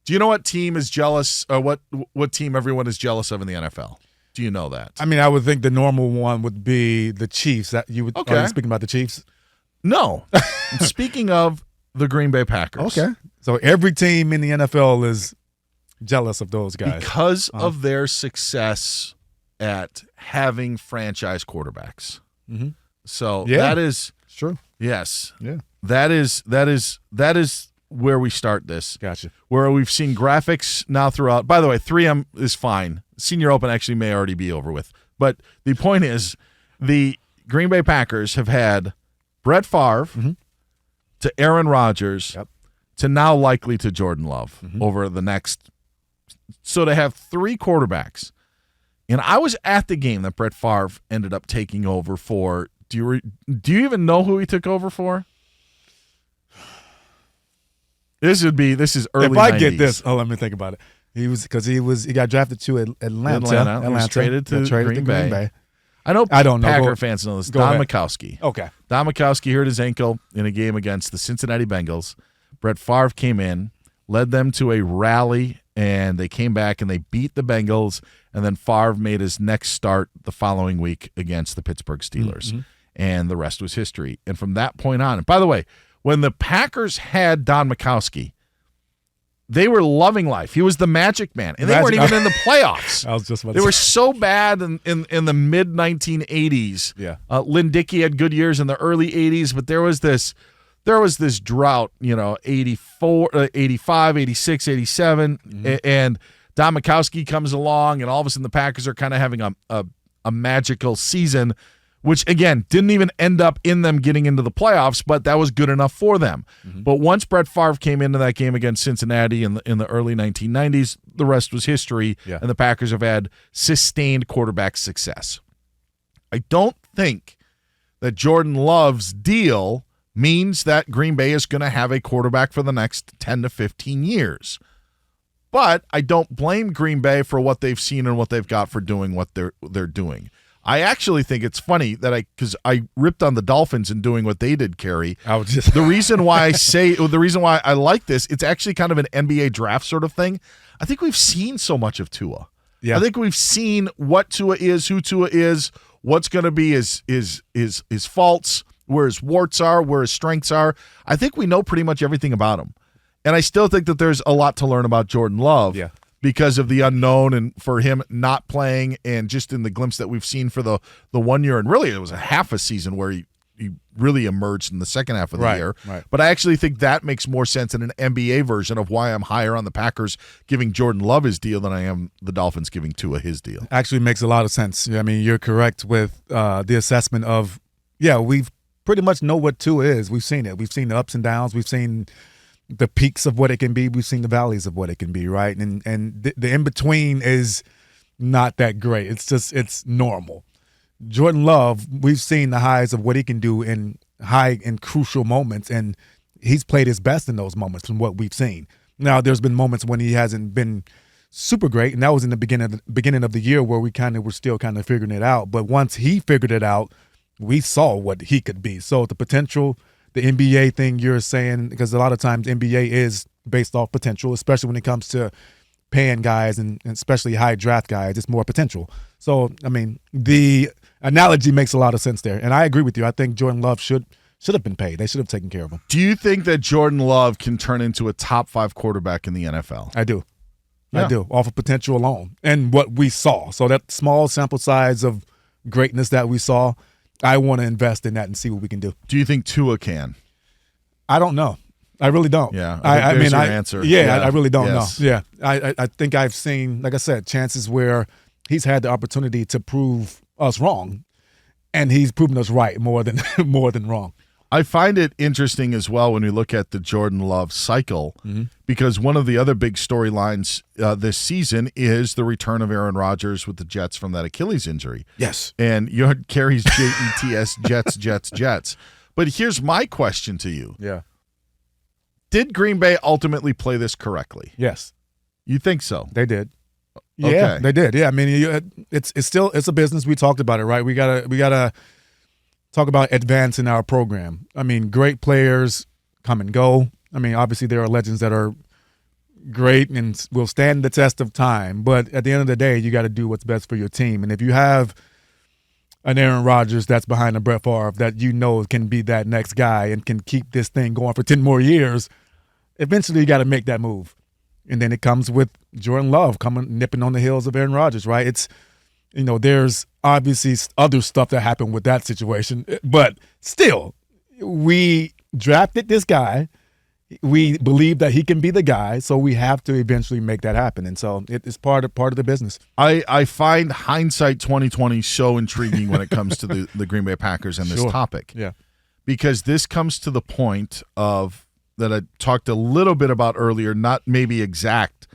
Do you know what team is jealous? What team everyone is jealous of in the NFL? Do you know that? I mean, I would think the normal one would be the Chiefs. That you would. Okay. Are you speaking about the Chiefs? No. Speaking of the Green Bay Packers. Okay. So every team in the NFL is jealous of those guys because of their success at having franchise quarterbacks. Mm-hmm. So that is true. Yes. Yeah. That is where we start this. Gotcha. Where we've seen graphics now throughout. By the way, 3M is fine. Senior Open actually may already be over with. But the point is, the Green Bay Packers have had Brett Favre to Aaron Rodgers to now likely to Jordan Love over the next. So to have 3 quarterbacks. And I was at the game that Brett Favre ended up taking over for. Do you even know who he took over for? This is early 90s. If I get this, let me think about it. He got drafted to Atlanta. He was traded to Green Bay. I don't know. Packer fans know this. Don Majkowski. Okay. Don Majkowski hurt his ankle in a game against the Cincinnati Bengals. Brett Favre came in, led them to a rally, and they came back and they beat the Bengals. And then Favre made his next start the following week against the Pittsburgh Steelers. Mm-hmm. And the rest was history. And from that point on, and by the way, when the Packers had Don Majkowski, they were loving life. He was the magic man. And they weren't even in the playoffs. I was just about They were so bad in the mid-1980s. Yeah. Lynn Dickey had good years in the early 80s, but there was this drought, 84, 85, 86, 87, and Don Majkowski comes along, and all of a sudden the Packers are kind of having a magical season, which, again, didn't even end up in them getting into the playoffs, but that was good enough for them. Mm-hmm. But once Brett Favre came into that game against Cincinnati in the early 1990s, the rest was history, and the Packers have had sustained quarterback success. I don't think that Jordan Love's deal means that Green Bay is going to have a quarterback for the next 10 to 15 years. But I don't blame Green Bay for what they've seen and what they've got for doing what they're doing. I actually think it's funny that because I ripped on the Dolphins in doing what they did, Kerry. The reason why I like this, it's actually kind of an NBA draft sort of thing. I think we've seen so much of Tua. Yeah. I think we've seen what Tua is, who Tua is, what's going to be his faults, where his warts are, where his strengths are. I think we know pretty much everything about him. And I still think that there's a lot to learn about Jordan Love because of the unknown and for him not playing and just in the glimpse that we've seen for the 1 year. And really, it was a half a season where he really emerged in the second half of the year. Right. But I actually think that makes more sense in an NBA version of why I'm higher on the Packers giving Jordan Love his deal than I am the Dolphins giving Tua his deal. Actually makes a lot of sense. I mean, you're correct with the assessment of, we've pretty much know what Tua is. We've seen it. We've seen the ups and downs. We've seen the peaks of what it can be. We've seen the valleys of what it can be, right? And the in-between is not that great. It's normal. Jordan Love, we've seen the highs of what he can do in high and crucial moments, and he's played his best in those moments from what we've seen. Now, there's been moments when he hasn't been super great, and that was in the beginning of the year where we were still kind of figuring it out. But once he figured it out, we saw what he could be. So the potential, the NBA thing you're saying, because a lot of times NBA is based off potential, especially when it comes to paying guys and especially high draft guys. It's more potential. So, I mean, the analogy makes a lot of sense there. And I agree with you. I think Jordan Love should have been paid. They should have taken care of him. Do you think that Jordan Love can turn into a top 5 quarterback in the NFL? I do. Yeah. I do, off of potential alone and what we saw. So that small sample size of greatness that we saw, I want to invest in that and see what we can do. Do you think Tua can? I don't know. I really don't. Yeah, I mean, your answer. Yeah, I really don't know. Yeah, I think I've seen, like I said, chances where he's had the opportunity to prove us wrong, and he's proven us right more than wrong. I find it interesting as well when we look at the Jordan Love cycle, because one of the other big storylines this season is the return of Aaron Rodgers with the Jets from that Achilles injury. Yes. And you heard Kerry's Jets, Jets. But here's my question to you. Yeah. Did Green Bay ultimately play this correctly? Yes. You think so? They did. Okay. Yeah, they did. Yeah, I mean, it's still a business. We talked about it, right? We gotta talk about advancing our program. I mean, great players come and go. I mean, obviously there are legends that are great and will stand the test of time. But at the end of the day, you got to do what's best for your team. And if you have an Aaron Rodgers that's behind a Brett Favre that you know can be that next guy and can keep this thing going for 10 more years, eventually you got to make that move. And then it comes with Jordan Love coming nipping on the heels of Aaron Rodgers, right? It's, there's obviously other stuff that happened with that situation. But still, we drafted this guy. We believe that he can be the guy, so we have to eventually make that happen. And so it's part of the business. I find hindsight 2020 so intriguing when it comes to the Green Bay Packers and this topic. Yeah. Because this comes to the point of that I talked a little bit about earlier, not maybe exact,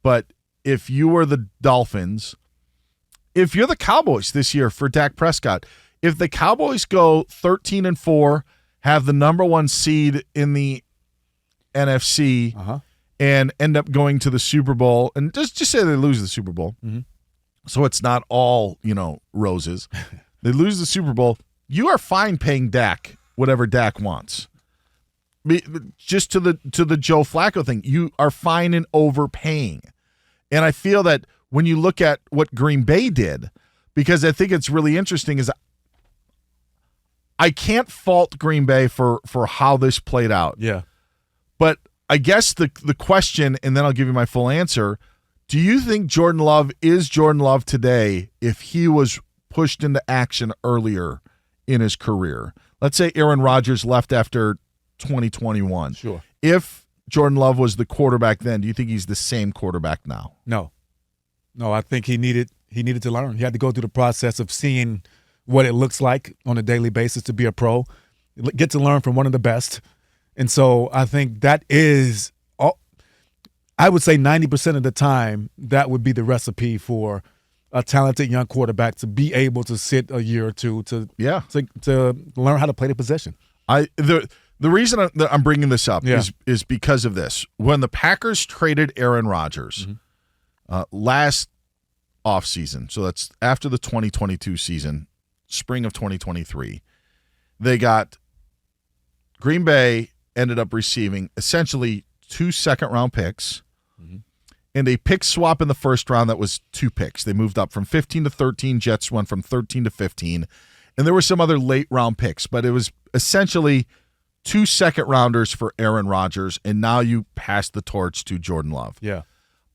but if you were the Dolphins, if you're the Cowboys this year for Dak Prescott, if the Cowboys go 13-4, have the number 1 seed in the NFC and end up going to the Super Bowl, and just say they lose the Super Bowl, so it's not all roses. They lose the Super Bowl. You are fine paying Dak whatever Dak wants. Just to the Joe Flacco thing, you are fine in overpaying, and I feel that when you look at what Green Bay did, because I think it's really interesting, is I can't fault Green Bay for how this played out. Yeah. But I guess the question, and then I'll give you my full answer, do you think Jordan Love is Jordan Love today if he was pushed into action earlier in his career? Let's say Aaron Rodgers left after 2021. Sure. If Jordan Love was the quarterback then, do you think he's the same quarterback now? No, I think he needed to learn. He had to go through the process of seeing what it looks like on a daily basis to be a pro, get to learn from one of the best. And so I think that is, I would say 90% of the time, that would be the recipe for a talented young quarterback to be able to sit a year or two to learn how to play the position. The reason that I'm bringing this up is because of this. When the Packers traded Aaron Rodgers last offseason, so that's after the 2022 season, spring of 2023, they got Green Bay ended up receiving essentially 2 second-round picks and a pick swap in the first round that was 2 picks. They moved up from 15 to 13. Jets went from 13 to 15. And there were some other late-round picks, but it was essentially 2 second-rounders for Aaron Rodgers, and now you pass the torch to Jordan Love. Yeah.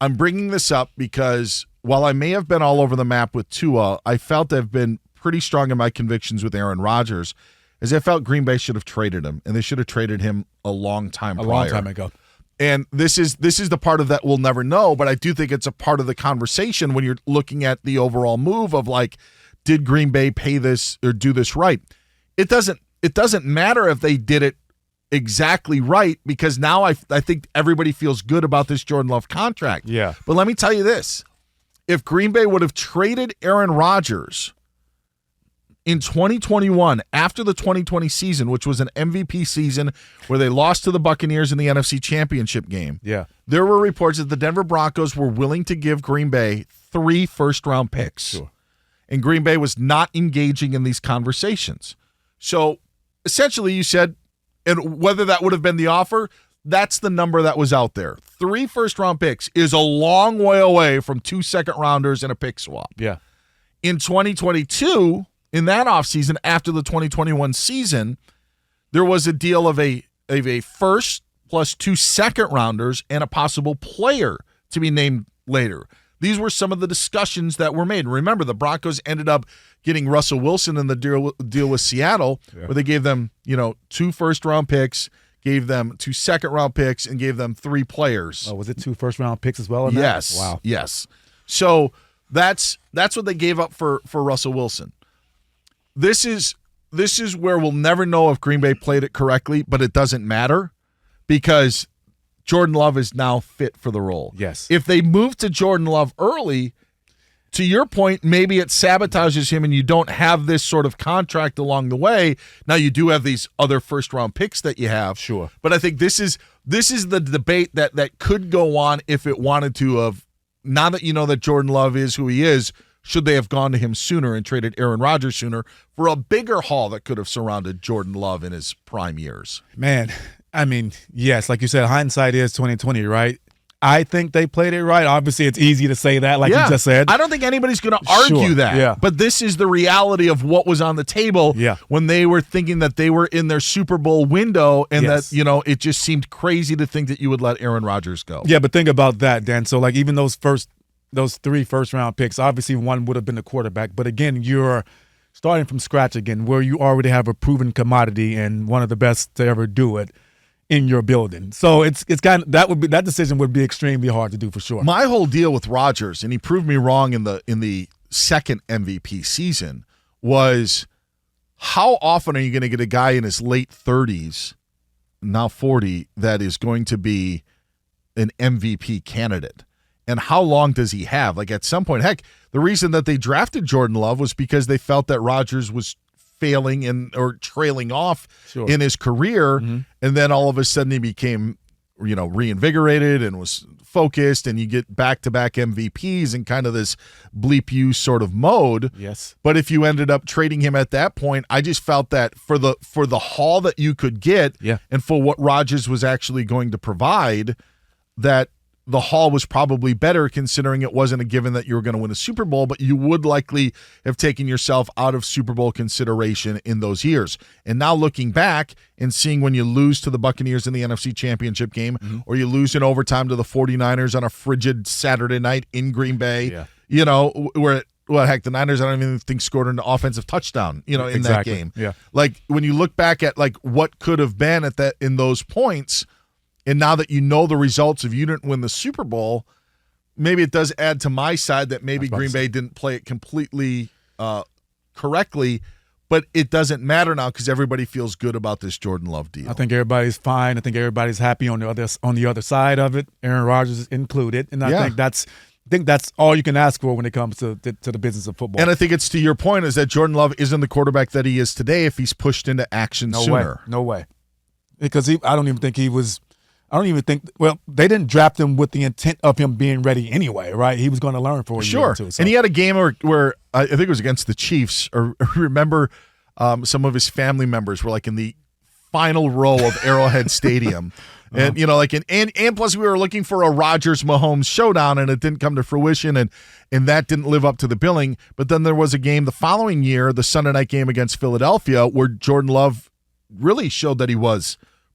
I'm bringing this up because while I may have been all over the map with Tua, I felt I've been pretty strong in my convictions with Aaron Rodgers, as I felt Green Bay should have traded him, and they should have traded him a long time ago. And this is the part of that we'll never know, but I do think it's a part of the conversation when you're looking at the overall move of did Green Bay pay this or do this right? It doesn't matter if they did it exactly right, because now I think everybody feels good about this Jordan Love contract. Yeah. But let me tell you this. If Green Bay would have traded Aaron Rodgers in 2021, after the 2020 season, which was an MVP season where they lost to the Buccaneers in the NFC Championship game, there were reports that the Denver Broncos were willing to give Green Bay 3 first-round picks. Sure. And Green Bay was not engaging in these conversations. So essentially you said, and whether that would have been the offer, that's the number that was out there. 3 first-round picks is a long way away from 2 second-rounders and a pick swap. Yeah. In 2022, in that offseason, after the 2021 season, there was a deal of a first plus 2 second-rounders and a possible player to be named later. These were some of the discussions that were made. Remember, the Broncos ended up getting Russell Wilson in the deal with Seattle, where they gave them 2 first-round picks, gave them 2 second-round picks, and gave them 3 players. Oh, was it 2 first-round picks as well? Yes. Wow. Yes. So that's what they gave up for Russell Wilson. This is where we'll never know if Green Bay played it correctly, but it doesn't matter because Jordan Love is now fit for the role. Yes. If they move to Jordan Love early, to your point, maybe it sabotages him and you don't have this sort of contract along the way. Now you do have these other first-round picks that you have. Sure. But I think this is the debate that could go on if it wanted to of, now that you know that Jordan Love is who he is, should they have gone to him sooner and traded Aaron Rodgers sooner for a bigger haul that could have surrounded Jordan Love in his prime years? Man, I mean, yes, like you said, hindsight is 2020, right? I think they played it right. Obviously, it's easy to say that, like you just said. I don't think anybody's going to argue that. Yeah. But this is the reality of what was on the table when they were thinking that they were in their Super Bowl window and that, it just seemed crazy to think that you would let Aaron Rodgers go. Yeah, but think about that, Dan. So, like, even those 3 first-round picks, obviously one would have been the quarterback. But, again, you're starting from scratch again where you already have a proven commodity and one of the best to ever do it in your building. So it's kind of that decision would be extremely hard to do for sure. My whole deal with Rodgers, and he proved me wrong in the second MVP season, was how often are you going to get a guy in his late 30s, now 40, that is going to be an MVP candidate? And how long does he have? Like, at some point, heck, the reason that they drafted Jordan Love was because they felt that Rodgers was failing or trailing off in his career, and then all of a sudden he became, reinvigorated and was focused, and you get back-to-back MVPs in kind of this bleep you sort of mode. Yes. But if you ended up trading him at that point, I just felt that for the haul that you could get and for what Rodgers was actually going to provide, that the haul was probably better, considering it wasn't a given that you were going to win a Super Bowl, but you would likely have taken yourself out of Super Bowl consideration in those years. And now looking back and seeing when you lose to the Buccaneers in the NFC Championship game, or you lose in overtime to the 49ers on a frigid Saturday night in Green Bay, where heck, the Niners, I don't even think scored an offensive touchdown, in that game. Yeah. Like, when you look back at like what could have been in those points, and now that you know the results of you didn't win the Super Bowl, maybe it does add to my side that maybe Green Bay didn't play it completely correctly, but it doesn't matter now because everybody feels good about this Jordan Love deal. I think everybody's fine. I think everybody's happy on the other side of it, Aaron Rodgers is included, and I think that's all you can ask for when it comes to the business of football. And I think it's to your point is that Jordan Love isn't the quarterback that he is today if he's pushed into action sooner. No way. Because I don't even think they didn't draft him with the intent of him being ready anyway, right? He was going to learn for a year or two. So. And he had a game where I think it was against the Chiefs, or remember some of his family members were like in the final row of Arrowhead Stadium. And, and plus we were looking for a Rodgers-Mahomes showdown, and it didn't come to fruition, and that didn't live up to the billing. But then there was a game the following year, the Sunday night game against Philadelphia, where Jordan Love really showed that he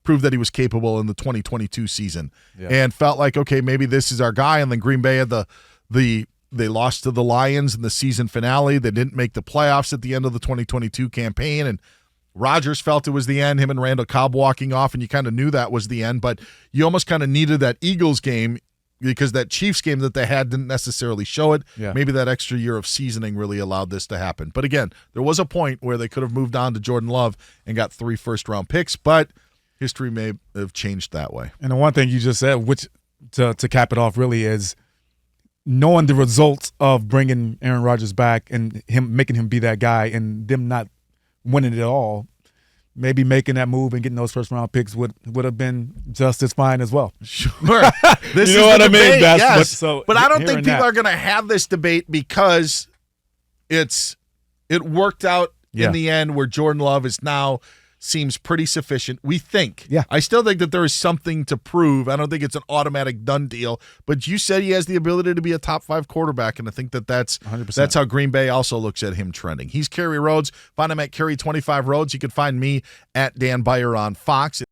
proved that he was capable in the 2022 season, and felt like, okay, maybe this is our guy. And then Green Bay had they lost to the Lions in the season finale. They didn't make the playoffs at the end of the 2022 campaign, and Rodgers felt it was the end, him and Randall Cobb walking off, and you kind of knew that was the end, but you almost kind of needed that Eagles game because that Chiefs game that they had didn't necessarily show it. Yeah. Maybe that extra year of seasoning really allowed this to happen. But again, there was a point where they could have moved on to Jordan Love and got 3 first-round picks, but history may have changed that way. And the one thing you just said, which to cap it off really, is knowing the results of bringing Aaron Rodgers back and him making him be that guy and them not winning it all, maybe making that move and getting those first-round picks would have been just as fine as well. Sure. This you know what I mean? Yes. But I don't think people are going to have this debate because it worked out in the end where Jordan Love is now seems pretty sufficient. We think. Yeah. I still think that there is something to prove. I don't think it's an automatic done deal. But you said he has the ability to be a top 5 quarterback, and I think that's 100%. That's how Green Bay also looks at him trending. He's Kerry Rhodes. Find him at Kerry25 Rhodes. You can find me at Dan Beyer on Fox.